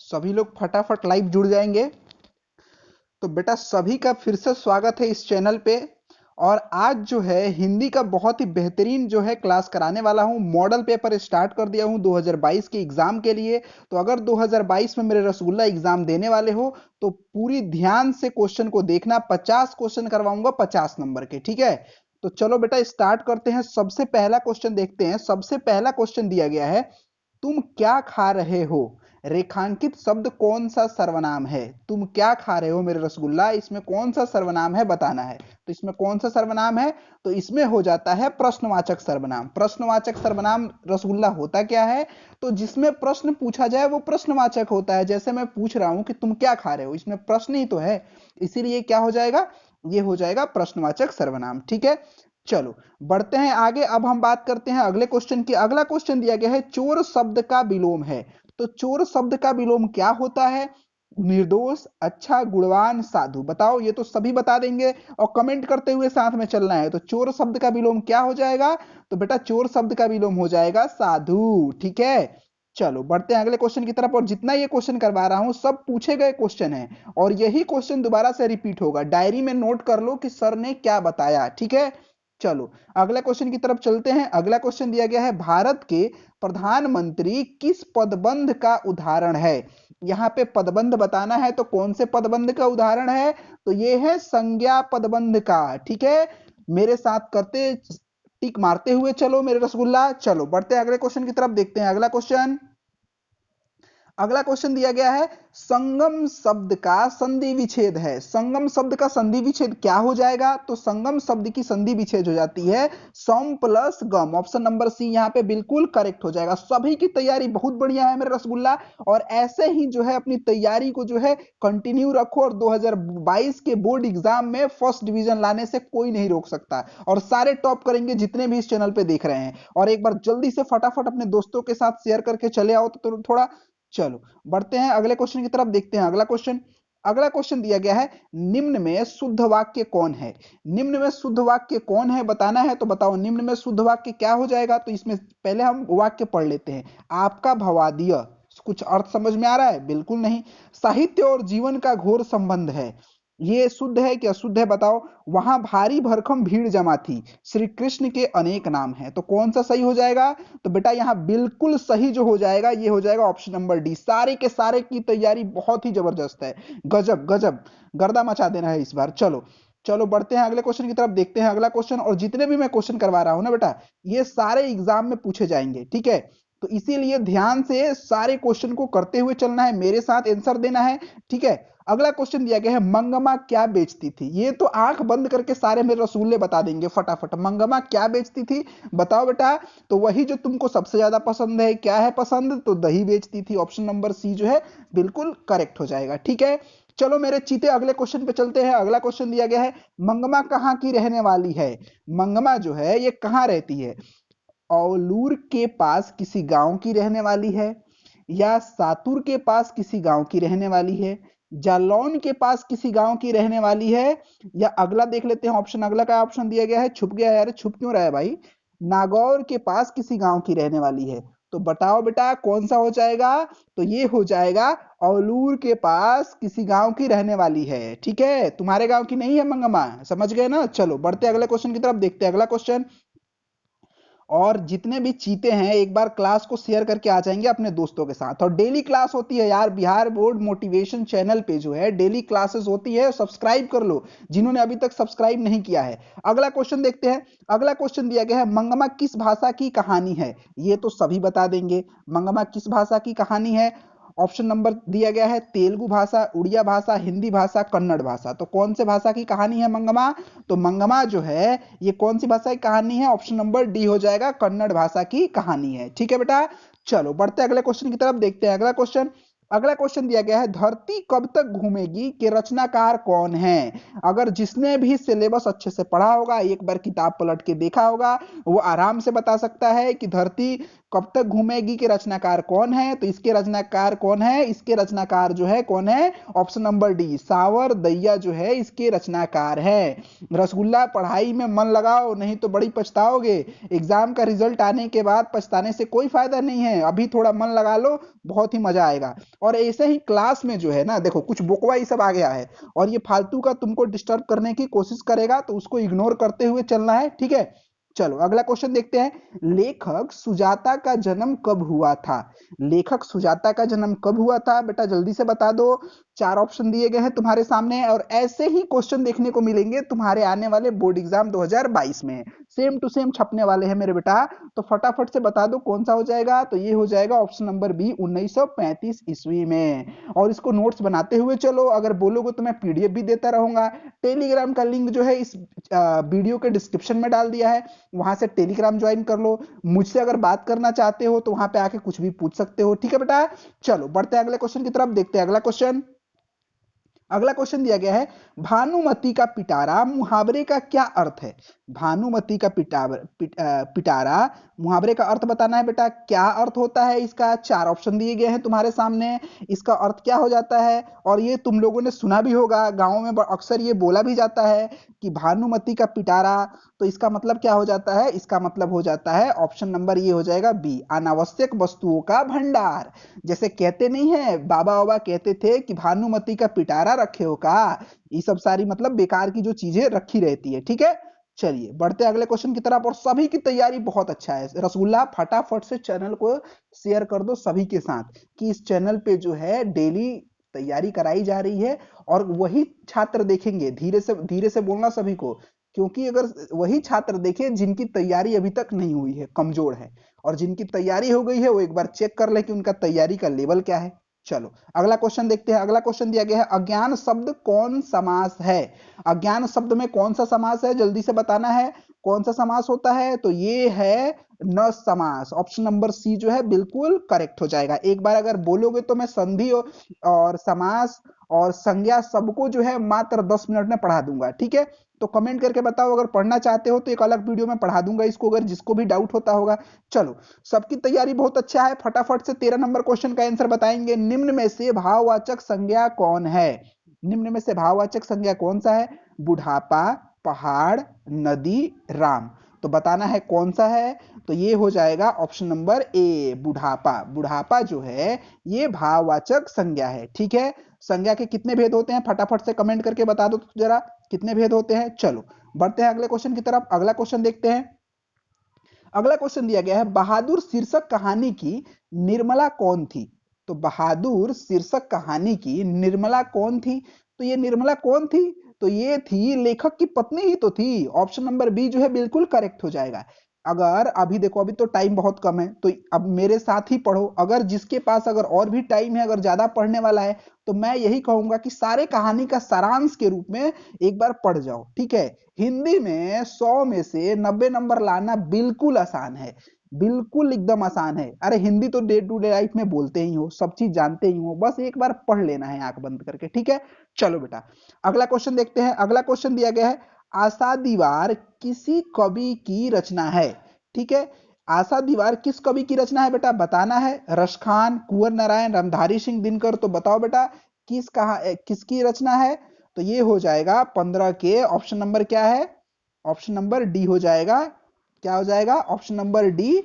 सभी लोग फटाफट लाइव जुड़ जाएंगे। तो बेटा सभी का फिर से स्वागत है इस चैनल पे। और आज जो है हिंदी का बहुत ही बेहतरीन जो है क्लास कराने वाला हूँ। मॉडल पेपर स्टार्ट कर दिया हूँ 2022 के एग्जाम के लिए। तो अगर 2022 में मेरे रसगुल्ला एग्जाम देने वाले हो तो पूरी ध्यान से क्वेश्चन को देखना। 50 क्वेश्चन करवाऊंगा 50 नंबर के, ठीक है। तो चलो बेटा स्टार्ट करते हैं। सबसे पहला क्वेश्चन देखते हैं। सबसे पहला क्वेश्चन दिया गया है, तुम क्या खा रहे हो? रेखांकित शब्द कौन सा सर्वनाम है? तुम क्या खा रहे हो मेरे रसगुल्ला, इसमें कौन सा सर्वनाम है बताना है। तो इसमें कौन सा सर्वनाम है? तो इसमें हो जाता है प्रश्नवाचक सर्वनाम। प्रश्नवाचक सर्वनाम रसगुल्ला होता क्या है? तो जिसमें प्रश्न पूछा जाए वो प्रश्नवाचक होता है। जैसे मैं पूछ रहा हूं कि तुम क्या खा रहे हो, इसमें प्रश्न ही तो है, इसीलिए क्या हो जाएगा, ये हो जाएगा प्रश्नवाचक सर्वनाम, ठीक है। चलो बढ़ते हैं आगे। अब हम बात करते हैं अगले क्वेश्चन की। अगला क्वेश्चन दिया गया है, चोर शब्द का विलोम है। तो चोर शब्द का विलोम क्या होता है? निर्दोष, अच्छा, गुणवान, साधु। बताओ, ये तो सभी बता देंगे और कमेंट करते हुए साथ में चलना है। तो चोर शब्द का विलोम क्या हो जाएगा? तो बेटा चोर शब्द का विलोम हो जाएगा साधु, ठीक है। चलो बढ़ते हैं अगले क्वेश्चन की तरफ। और जितना ये क्वेश्चन करवा रहा हूं सब पूछे गए क्वेश्चन है और यही क्वेश्चन दोबारा से रिपीट होगा। डायरी में नोट कर लो कि सर ने क्या बताया, ठीक है। चलो अगला क्वेश्चन की तरफ चलते हैं। अगला क्वेश्चन दिया गया है, भारत के प्रधानमंत्री किस पदबंध का उदाहरण है? यहां पे पदबंध बताना है। तो कौन से पदबंध का उदाहरण है? तो ये है संज्ञा पदबंध का, ठीक है। मेरे साथ करते टिक मारते हुए चलो मेरे रसगुल्ला। चलो बढ़ते हैं अगले क्वेश्चन की तरफ, देखते हैं अगला क्वेश्चन। अगला क्वेश्चन दिया गया है, संगम शब्द का संधि विच्छेद है। संगम शब्द का संधि विच्छेद क्या हो जाएगा? तो संगम शब्द की संधि विच्छेद हो जाती है सम प्लस गम। ऑप्शन नंबर सी यहां पे बिल्कुल करेक्ट हो जाएगा। सभी की तैयारी बहुत बढ़िया है मेरे रसगुल्ला, और ऐसे ही जो है अपनी तैयारी को जो है कंटिन्यू रखो, और 2022 के बोर्ड एग्जाम में फर्स्ट डिवीजन लाने से कोई नहीं रोक सकता, और सारे टॉप करेंगे जितने भी इस चैनल पे देख रहे हैं। और एक बार जल्दी से फटाफट अपने दोस्तों के साथ शेयर करके चले आओ तो थोड़ा। चलो बढ़ते हैं अगले क्वेश्चन की तरफ, देखते हैं अगला क्वेश्चन। अगला क्वेश्चन दिया गया है, निम्न में शुद्ध वाक्य कौन है? निम्न में शुद्ध वाक्य कौन है बताना है। तो बताओ निम्न में शुद्ध वाक्य क्या हो जाएगा? तो इसमें पहले हम वाक्य पढ़ लेते हैं। आपका भवादिय, कुछ अर्थ समझ में आ रहा है? बिल्कुल नहीं। साहित्य और जीवन का घोर संबंध है, ये शुद्ध है कि अशुद्ध है बताओ। वहां भारी भरकम भीड़ जमा थी, श्री कृष्ण के अनेक नाम हैं। तो कौन सा सही हो जाएगा? तो बेटा यहाँ बिल्कुल सही जो हो जाएगा ये हो जाएगा ऑप्शन नंबर डी। सारे के सारे की तैयारी बहुत ही जबरदस्त है, गजब गजब, गर्दा मचा देना है इस बार। चलो चलो बढ़ते हैं अगले क्वेश्चन की तरफ, देखते हैं अगला क्वेश्चन। और जितने भी मैं क्वेश्चन करवा रहा हूं ना बेटा, ये सारे एग्जाम में पूछे जाएंगे, ठीक है। तो इसीलिए ध्यान से सारे क्वेश्चन को करते हुए चलना है, मेरे साथ आंसर देना है, ठीक है। अगला क्वेश्चन दिया गया है, मंगमा क्या बेचती थी? ये तो आंख बंद करके सारे मेरे रसूले बता देंगे फटाफट। मंगमा क्या बेचती थी बताओ बेटा। तो वही जो तुमको सबसे ज्यादा पसंद है। क्या है पसंद? तो दही बेचती थी। ऑप्शन नंबर सी जो है बिल्कुल करेक्ट हो जाएगा, ठीक है। चलो मेरे चीते अगले क्वेश्चन पे चलते हैं। अगला क्वेश्चन दिया गया है, मंगमा कहाँ की रहने वाली है? मंगमा जो है ये कहाँ रहती है? औलूर के पास किसी गांव की रहने वाली है, या सातुर के पास किसी गांव की रहने वाली है, जालौन के पास किसी गांव की रहने वाली है, या अगला देख लेते हैं ऑप्शन। अगला का ऑप्शन दिया गया है, छुप गया है, अरे छुप क्यों रहा है भाई, नागौर के पास किसी गांव की रहने वाली है। तो बताओ बेटा कौन सा हो जाएगा? तो ये हो जाएगा औलूर के पास किसी गांव की रहने वाली है, ठीक है। तुम्हारे गांव की नहीं है मंगमा, समझ गए ना। चलो बढ़ते अगले क्वेश्चन की तरफ, देखते हैं अगला क्वेश्चन। और जितने भी चीते हैं एक बार क्लास को शेयर करके आ जाएंगे अपने दोस्तों के साथ। और डेली क्लास होती है यार, बिहार बोर्ड मोटिवेशन चैनल पे जो है डेली क्लासेस होती है, सब्सक्राइब कर लो जिन्होंने अभी तक सब्सक्राइब नहीं किया है। अगला क्वेश्चन देखते हैं। अगला क्वेश्चन दिया गया है, मंगमा किस भाषा की कहानी है? ये तो सभी बता देंगे, मंगमा किस भाषा की कहानी है। ऑप्शन नंबर दिया गया है, तेलुगु भाषा, उड़िया भाषा, हिंदी भाषा, कन्नड़ भाषा। तो कौन से भाषा की कहानी है मंगमा? तो मंगमा जो है ये कौन सी भाषा की कहानी है? ऑप्शन नंबर डी हो जाएगा, कन्नड़ भाषा की कहानी है, ठीक है बेटा। चलो बढ़ते अगले क्वेश्चन की तरफ, देखते हैं अगला क्वेश्चन। अगला क्वेश्चन दिया गया है, धरती कब तक घूमेगी के रचनाकार कौन है? अगर जिसने भी सिलेबस अच्छे से पढ़ा होगा, एक बार किताब पलट के देखा होगा, वो आराम से बता सकता है कि धरती कब तक घूमेगी के रचनाकार कौन है। तो इसके रचनाकार कौन है? इसके रचनाकार जो है कौन है? ऑप्शन नंबर डी, सावर दैया जो है इसके रचनाकार है। रसगुल्ला पढ़ाई में मन लगाओ, नहीं तो बड़ी पछताओगे। एग्जाम का रिजल्ट आने के बाद पछताने से कोई फायदा नहीं है, अभी थोड़ा मन लगा लो, बहुत ही मजा आएगा। और ऐसे ही क्लास में जो है ना, देखो कुछ बोकवा ये सब आ गया है और ये फालतू का तुमको डिस्टर्ब करने की कोशिश करेगा, तो उसको इग्नोर करते हुए चलना है, ठीक है। चलो अगला क्वेश्चन देखते हैं। लेखक सुजाता का जन्म कब हुआ था? लेखक सुजाता का जन्म कब हुआ था बेटा, जल्दी से बता दो। चार ऑप्शन दिए गए हैं तुम्हारे सामने और ऐसे ही क्वेश्चन देखने को मिलेंगे तुम्हारे आने वाले बोर्ड एग्जाम 2022 में, सेम टू सेम छपने वाले हैं मेरे बेटा। तो फटाफट से बता दो कौन सा हो जाएगा। तो ये हो जाएगा ऑप्शन नंबर बी, 1935 ईस्वी में। और इसको नोट्स बनाते हुए चलो, अगर बोलोगे तो मैं पीडीएफ भी देता रहूंगा। टेलीग्राम का लिंक जो है इस वीडियो के डिस्क्रिप्शन में डाल दिया है, वहां से टेलीग्राम ज्वाइन कर लो। मुझसे अगर बात करना चाहते हो तो वहां पे आके कुछ भी पूछ सकते हो, ठीक है बेटा। चलो बढ़ते हैं अगले क्वेश्चन की तरफ, देखते हैं अगला क्वेश्चन। अगला क्वेश्चन दिया गया है, भानुमति का पिटारा मुहावरे का क्या अर्थ है? भानुमति का पिटारा मुहावरे का अर्थ बताना है बेटा। क्या अर्थ होता है इसका? चार ऑप्शन दिए गए हैं तुम्हारे सामने। इसका अर्थ क्या हो जाता है? और ये तुम लोगों ने सुना भी होगा, गांव में अक्सर ये बोला भी जाता है कि भानुमति का पिटारा। तो इसका मतलब क्या हो जाता है? इसका मतलब हो जाता है ऑप्शन नंबर ये हो जाएगा बी, अनावश्यक वस्तुओं का भंडार। जैसे कहते नहीं है, बाबा बाबा कहते थे कि भानुमति का पिटारा रखे हो का, ये सब सारी मतलब बेकार की जो चीजें रखी रहती है, ठीक है। चलिए बढ़ते हैं अगले क्वेश्चन की तरफ। और सभी की तैयारी बहुत अच्छा है रसगुल्ला, फटाफट से चैनल को शेयर कर दो सभी के साथ कि इस चैनल पे जो है डेली तैयारी कराई जा रही है। और वही छात्र देखेंगे, धीरे से बोलना सभी को, क्योंकि अगर वही छात्र देखें जिनकी तैयारी अभी तक नहीं हुई है, कमजोर है, और जिनकी तैयारी हो गई है वो एक बार चेक कर ले कि उनका तैयारी का लेवल क्या है। चलो अगला क्वेश्चन देखते हैं। अगला क्वेश्चन दिया गया है, अज्ञान शब्द कौन समास है? अज्ञान शब्द में कौन सा समास है, जल्दी से बताना है। कौन सा समास होता है? तो ये है न समास। ऑप्शन नंबर सी जो है बिल्कुल करेक्ट हो जाएगा। एक बार अगर बोलोगे तो मैं संधि और समास और संज्ञा सबको जो है मात्र 10 मिनट में पढ़ा दूंगा, ठीक है। तो कमेंट करके बताओ, अगर पढ़ना चाहते हो तो एक अलग वीडियो में पढ़ा दूंगा इसको, अगर जिसको भी डाउट होता होगा। चलो सबकी तैयारी बहुत अच्छा है, फटाफट से 13 नंबर क्वेश्चन का आंसर बताएंगे। निम्न में से भाववाचक संज्ञा कौन है? निम्न में से भाववाचक संज्ञा कौन सा है? बुढ़ापा, पहाड़, नदी, राम। तो बताना है कौन सा है। तो ये हो जाएगा ऑप्शन नंबर ए, बुढ़ापा। बुढ़ापा जो है ये भाववाचक संज्ञा है, ठीक है। संज्ञा के कितने भेद होते हैं फटाफट से कमेंट करके बता दो तो जरा, कितने भेद होते हैं। चलो बढ़ते हैं अगले क्वेश्चन की तरफ। अगला क्वेश्चन देखते हैं। अगला क्वेश्चन दिया गया है, बहादुर शीर्षक कहानी की निर्मला कौन थी? तो बहादुर शीर्षक कहानी की निर्मला कौन थी? तो ये निर्मला कौन थी? तो ये थी लेखक की पत्नी ही तो थी। ऑप्शन नंबर बी जो है बिल्कुल करेक्ट हो जाएगा। अगर अभी देखो, अभी तो टाइम बहुत कम है, तो अब मेरे साथ ही पढ़ो। अगर जिसके पास अगर और भी टाइम है, अगर ज्यादा पढ़ने वाला है, तो मैं यही कहूंगा कि सारे कहानी का सारांश के रूप में एक बार पढ़ जाओ, ठीक है। हिंदी में 100 में से 90 नंबर लाना बिल्कुल आसान है, बिल्कुल एकदम आसान है। अरे हिंदी तो डे टू डे लाइफ में बोलते ही हो, सब चीज जानते ही हो, बस एक बार पढ़ लेना है आंख बंद करके, ठीक है। चलो बेटा अगला क्वेश्चन देखते हैं। अगला क्वेश्चन दिया गया है, आशा दीवार किसी कवि की रचना है? ठीक है, आशा दीवार किस कवि की रचना है बेटा, बताना है। रसखान, कुंवर नारायण, रामधारी सिंह दिनकर। तो बताओ बेटा किसकी रचना है। तो ये हो जाएगा 15 के ऑप्शन नंबर क्या है? ऑप्शन नंबर डी हो जाएगा। क्या हो जाएगा? ऑप्शन नंबर डी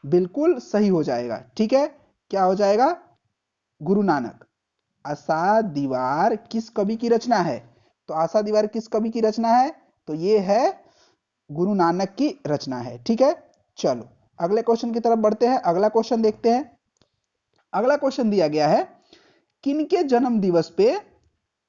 बिल्कुल सही हो जाएगा, ठीक है। क्या हो जाएगा? गुरु नानक। आशा दीवार किस कवि की रचना है? तो आशा दीवार किस कवि की रचना है? तो ये है गुरु नानक की रचना है, ठीक है। चलो अगले क्वेश्चन की तरफ बढ़ते हैं। अगला क्वेश्चन देखते हैं। अगला क्वेश्चन दिया गया है, किनके जन्म दिवस पे,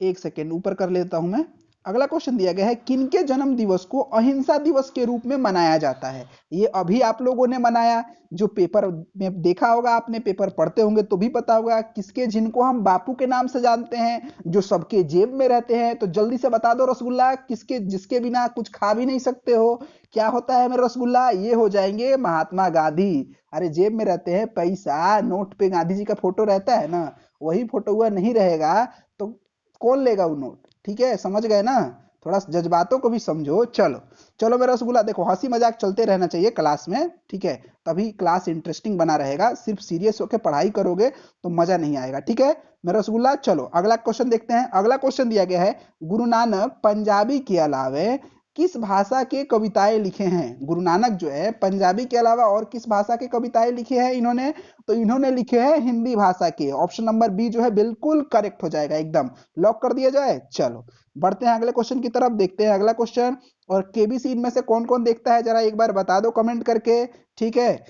एक सेकेंड ऊपर कर लेता हूं मैं। अगला क्वेश्चन दिया गया है, किनके जन्म दिवस को अहिंसा दिवस के रूप में मनाया जाता है? ये अभी आप लोगों ने मनाया, जो पेपर में देखा होगा आपने, पेपर पढ़ते होंगे तो भी पता होगा किसके, जिनको हम बापू के नाम से जानते हैं, जो सबके जेब में रहते हैं। तो जल्दी से बता दो रसगुल्ला, किसके, जिसके बिना कुछ खा भी नहीं सकते हो। क्या होता है मेरा रसगुल्ला? ये हो जाएंगे महात्मा गांधी। अरे जेब में रहते हैं पैसा, नोट पे गांधी जी का फोटो रहता है ना, वही फोटो हुआ नहीं रहेगा तो कौन लेगा वो नोट, ठीक है। समझ गए ना, थोड़ा जज्बातों को भी समझो। चलो चलो मेरा रसगुल्ला, देखो हंसी मजाक चलते रहना चाहिए क्लास में, ठीक है, तभी क्लास इंटरेस्टिंग बना रहेगा। सिर्फ सीरियस होकर पढ़ाई करोगे तो मजा नहीं आएगा, ठीक है मेरा रसगुल्ला। चलो अगला क्वेश्चन देखते हैं। अगला क्वेश्चन दिया गया है, गुरु नानक पंजाबी के अलावे किस भाषा के कविताएं लिखे हैं? गुरु नानक जो है पंजाबी के अलावा और किस भाषा के कविताएं लिखे हैं इन्होंने? तो इन्होंने लिखे हैं हिंदी भाषा के। ऑप्शन नंबर बी जो है बिल्कुल करेक्ट हो जाएगा, एकदम लॉक कर दिया जाए। चलो बढ़ते हैं अगले क्वेश्चन की तरफ, देखते हैं अगला क्वेश्चन। और केबीसी इनमें से कौन कौन देखता है जरा एक बार बता दो कमेंट करके, ठीक है।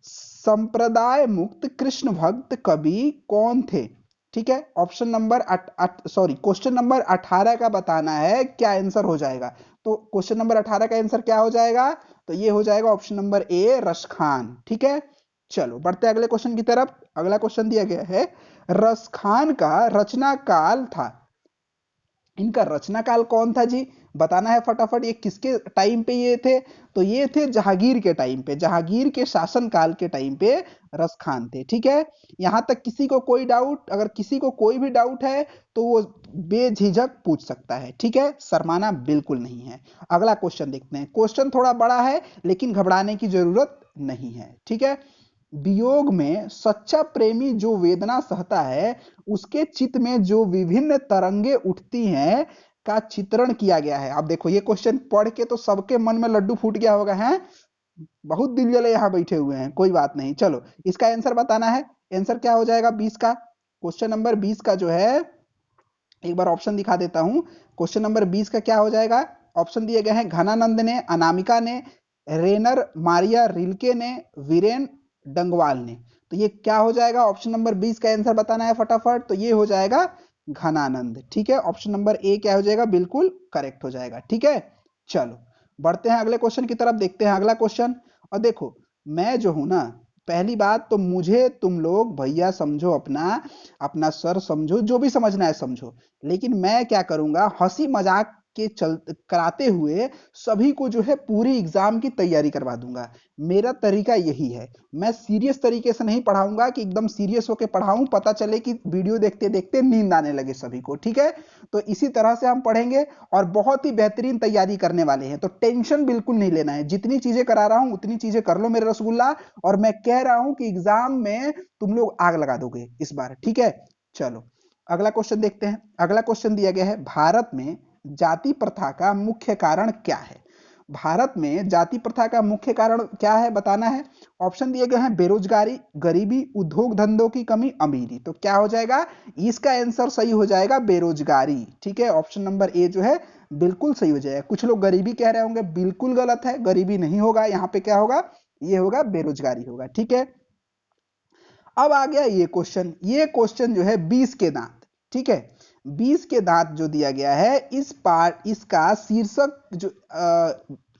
संप्रदाय मुक्त कृष्ण भक्त कवि कौन थे? ठीक है, ऑप्शन नंबर क्वेश्चन नंबर 18 का बताना है क्या आंसर हो जाएगा। तो क्वेश्चन नंबर 18 का आंसर क्या हो जाएगा? तो ये हो जाएगा ऑप्शन नंबर ए, रसखान। ठीक है, चलो बढ़ते हैं अगले क्वेश्चन की तरफ। अगला क्वेश्चन दिया गया है, रसखान का रचना काल था। इनका रचना काल कौन था जी? बताना है फटाफट। ये किसके टाइम पे ये थे? तो ये थे जहांगीर के टाइम पे, जहांगीर के शासन काल के टाइम पे रस खान थे। ठीक है, यहां तक किसी को कोई डाउट, अगर किसी को कोई भी डाउट है तो वो बेझिझक पूछ सकता है। ठीक है, शर्माना बिल्कुल नहीं है। अगला क्वेश्चन देखते हैं। क्वेश्चन थोड़ा बड़ा है लेकिन घबराने की जरूरत नहीं है। ठीक है, वियोग में सच्चा प्रेमी जो वेदना सहता है, उसके चित्त में जो विभिन्न तरंगे उठती हैं का चित्रण किया गया है। अब देखो ये क्वेश्चन पढ़ के तो सबके मन में लड्डू फूट गया होगा, है बहुत दिल जले यहाँ बैठे हुए हैं, कोई बात नहीं। चलो इसका आंसर बताना है। आंसर क्या हो जाएगा 20 का? क्वेश्चन नंबर 20 का जो है, एक बार ऑप्शन दिखा देता हूं। क्वेश्चन नंबर 20 का क्या हो जाएगा? ऑप्शन दिए गए हैं, घनानंद ने, अनामिका ने, रेनर मारिया रिल्के ने, वीरेन डंगवाल ने। तो ये क्या हो जाएगा? ऑप्शन नंबर 20 का आंसर बताना है फटाफट। तो ये हो जाएगा घनानंद। ठीक है, ऑप्शन नंबर ए क्या हो जाएगा? बिल्कुल करेक्ट हो जाएगा। ठीक है, चलो बढ़ते हैं अगले क्वेश्चन की तरफ, देखते हैं अगला क्वेश्चन। और देखो मैं जो हूं ना, पहली बात तो मुझे तुम लोग भैया समझो, अपना अपना सर समझो, जो भी समझना है समझो। लेकिन मैं क्या करूंगा, हंसी मजाक के चल कराते हुए सभी को जो है पूरी एग्जाम की तैयारी करवा दूंगा। मेरा तरीका यही है। मैं सीरियस तरीके से नहीं पढ़ाऊंगा कि एकदम सीरियस होके पढ़ाऊं, पता चले कि वीडियो देखते देखते नींद आने लगे सभी को। ठीक है, तो इसी तरह से हम पढ़ेंगे और बहुत ही बेहतरीन तैयारी करने वाले हैं। तो टेंशन बिल्कुल नहीं लेना है, जितनी चीजें करा रहा हूं उतनी चीजें कर लो मेरे रसगुल्ला। और मैं कह रहा हूं कि एग्जाम में तुम लोग आग लगा दोगे इस बार। ठीक है, चलो अगला क्वेश्चन देखते हैं। अगला क्वेश्चन दिया गया है, भारत में जाति प्रथा का मुख्य कारण क्या है? भारत में जाति प्रथा का मुख्य कारण क्या है बताना है। ऑप्शन दिए गए हैं, बेरोजगारी, गरीबी, उद्योग धंधों की कमी, अमीरी। तो क्या हो जाएगा? इसका आंसर सही हो जाएगा बेरोजगारी। ठीक है, ऑप्शन नंबर ए जो है बिल्कुल सही हो जाएगा। कुछ लोग गरीबी कह रहे होंगे, बिल्कुल गलत है, गरीबी नहीं होगा यहाँ पे। क्या होगा? ये होगा बेरोजगारी होगा। ठीक है, अब आ गया ये क्वेश्चन। ये क्वेश्चन जो है 20 के दांत। ठीक है, 20 के दांत जो दिया गया है, इस पार्ट इसका शीर्षक जो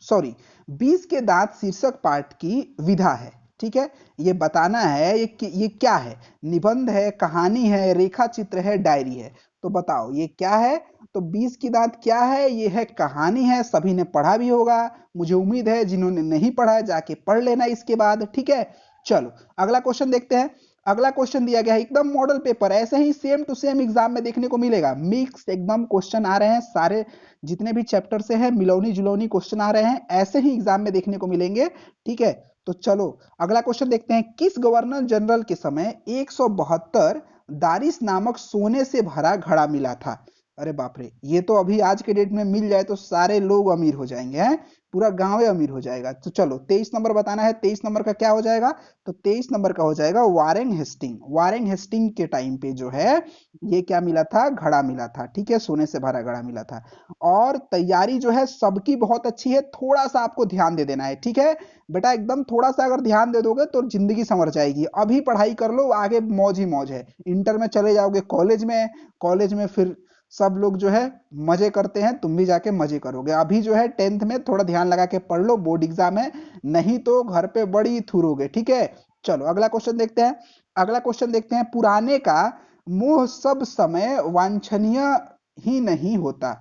सॉरी 20 के दांत शीर्षक पार्ट की विधा है। ठीक है, ये बताना है ये क्या है? निबंध है, कहानी है, रेखा चित्र है, डायरी है। तो बताओ ये क्या है? तो 20 की दांत क्या है? ये है कहानी है, सभी ने पढ़ा भी होगा, मुझे उम्मीद है जिन्होंने नहीं पढ़ा है जाके पढ़ लेना इसके बाद। ठीक है, चलो अगला क्वेश्चन देखते हैं। अगला क्वेश्चन दिया गया है एकदम मॉडल पेपर, ऐसे ही सेम टू सेम एग्जाम में देखने को मिलेगा। मिक्स एकदम क्वेश्चन आ रहे हैं, सारे जितने भी चैप्टर से है मिलौनी जुलौनी क्वेश्चन आ रहे हैं, ऐसे ही एग्जाम में देखने को मिलेंगे। ठीक है, तो चलो अगला क्वेश्चन देखते हैं। किस गवर्नर जनरल के समय 172 दारिस नामक सोने से भरा घड़ा मिला था? अरे बाप रे, ये तो अभी आज के डेट में मिल जाए तो सारे लोग अमीर हो जाएंगे, हैं पूरा गांव ही अमीर हो जाएगा। तो चलो 23 नंबर बताना है। 23 नंबर का क्या हो जाएगा? तो 23 नंबर का हो जाएगा वारेन हेस्टिंग। वारेन हेस्टिंग के टाइम पे जो है ये क्या मिला था? घड़ा मिला था। ठीक है, सोने से भरा घड़ा मिला था। और तैयारी जो है सबकी बहुत अच्छी है, थोड़ा सा आपको ध्यान दे देना है। ठीक है बेटा, एकदम थोड़ा सा अगर ध्यान दे दोगे तो जिंदगी संवर जाएगी। अभी पढ़ाई कर लो, आगे मौज ही मौज है। इंटर में चले जाओगे कॉलेज में, कॉलेज में फिर सब लोग जो है मजे करते हैं, तुम भी जाके मजे करोगे। अभी जो है 10th में थोड़ा ध्यान लगा के पढ़ लो, बोर्ड एग्जाम है, नहीं तो घर पे बड़ी थुरोगे। ठीक है, चलो अगला क्वेश्चन देखते हैं। अगला क्वेश्चन देखते हैं, पुराने का मोह सब समय वांछनीय ही नहीं होता।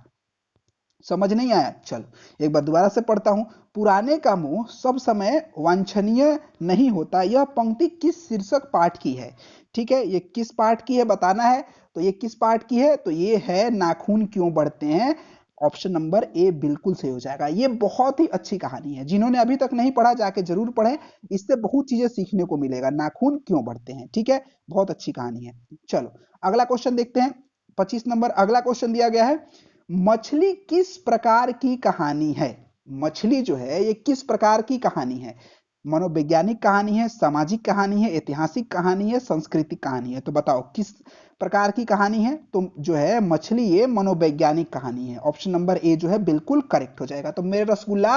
समझ नहीं आया? चलो एक बार दोबारा से पढ़ता हूं। पुराने का मोह सब समय वांछनीय नहीं होता, यह पंक्ति किस शीर्षक पाठ की है? ठीक है, ये किस पाठ की है बताना है। तो ये किस पाठ की है? तो ये है नाखून क्यों बढ़ते हैं। ऑप्शन नंबर ए बिल्कुल सही हो जाएगा। ये बहुत ही अच्छी कहानी है, जिन्होंने अभी तक नहीं पढ़ा जाके जरूर पढ़े, इससे बहुत चीजें सीखने को मिलेगा। नाखून क्यों बढ़ते हैं, ठीक है, बहुत अच्छी कहानी है। चलो अगला क्वेश्चन देखते हैं। 25 नंबर अगला क्वेश्चन दिया गया है, मछली किस प्रकार की कहानी है? मछली जो है ये किस प्रकार की कहानी है? मनोवैज्ञानिक कहानी है, सामाजिक कहानी है, ऐतिहासिक कहानी है, सांस्कृतिक कहानी है? तो बताओ किस प्रकार की कहानी है? तो जो है मछली ये मनोवैज्ञानिक कहानी है। ऑप्शन नंबर ए जो है बिल्कुल करेक्ट हो जाएगा। तो मेरे रसगुल्ला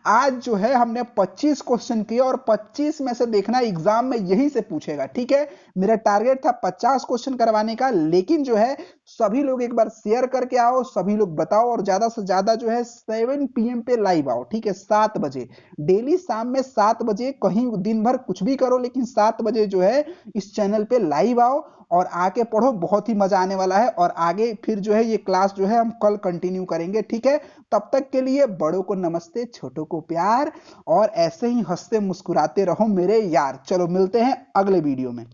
आज जो है हमने 25 क्वेश्चन किए और 25 में से देखना एग्जाम में यही से पूछेगा, ठीक है। मेरा टारगेट था 50 क्वेश्चन करवाने का, लेकिन जो है सभी लोग एक बार शेयर करके आओ, सभी लोग बताओ और ज्यादा से ज्यादा जो है 7 PM पे लाइव आओ, ठीक है, 7 बजे डेली शाम में 7 बजे। कहीं दिन भर कुछ भी करो लेकिन 7 बजे जो है इस चैनल पे लाइव आओ और आके पढ़ो, बहुत ही मजा आने वाला है। और आगे फिर जो है ये क्लास जो है हम कल कंटिन्यू करेंगे, ठीक है। तब तक के लिए बड़ों को नमस्ते, छोटों को प्यार, और ऐसे ही हंसते मुस्कुराते रहो मेरे यार। चलो मिलते हैं अगले वीडियो में।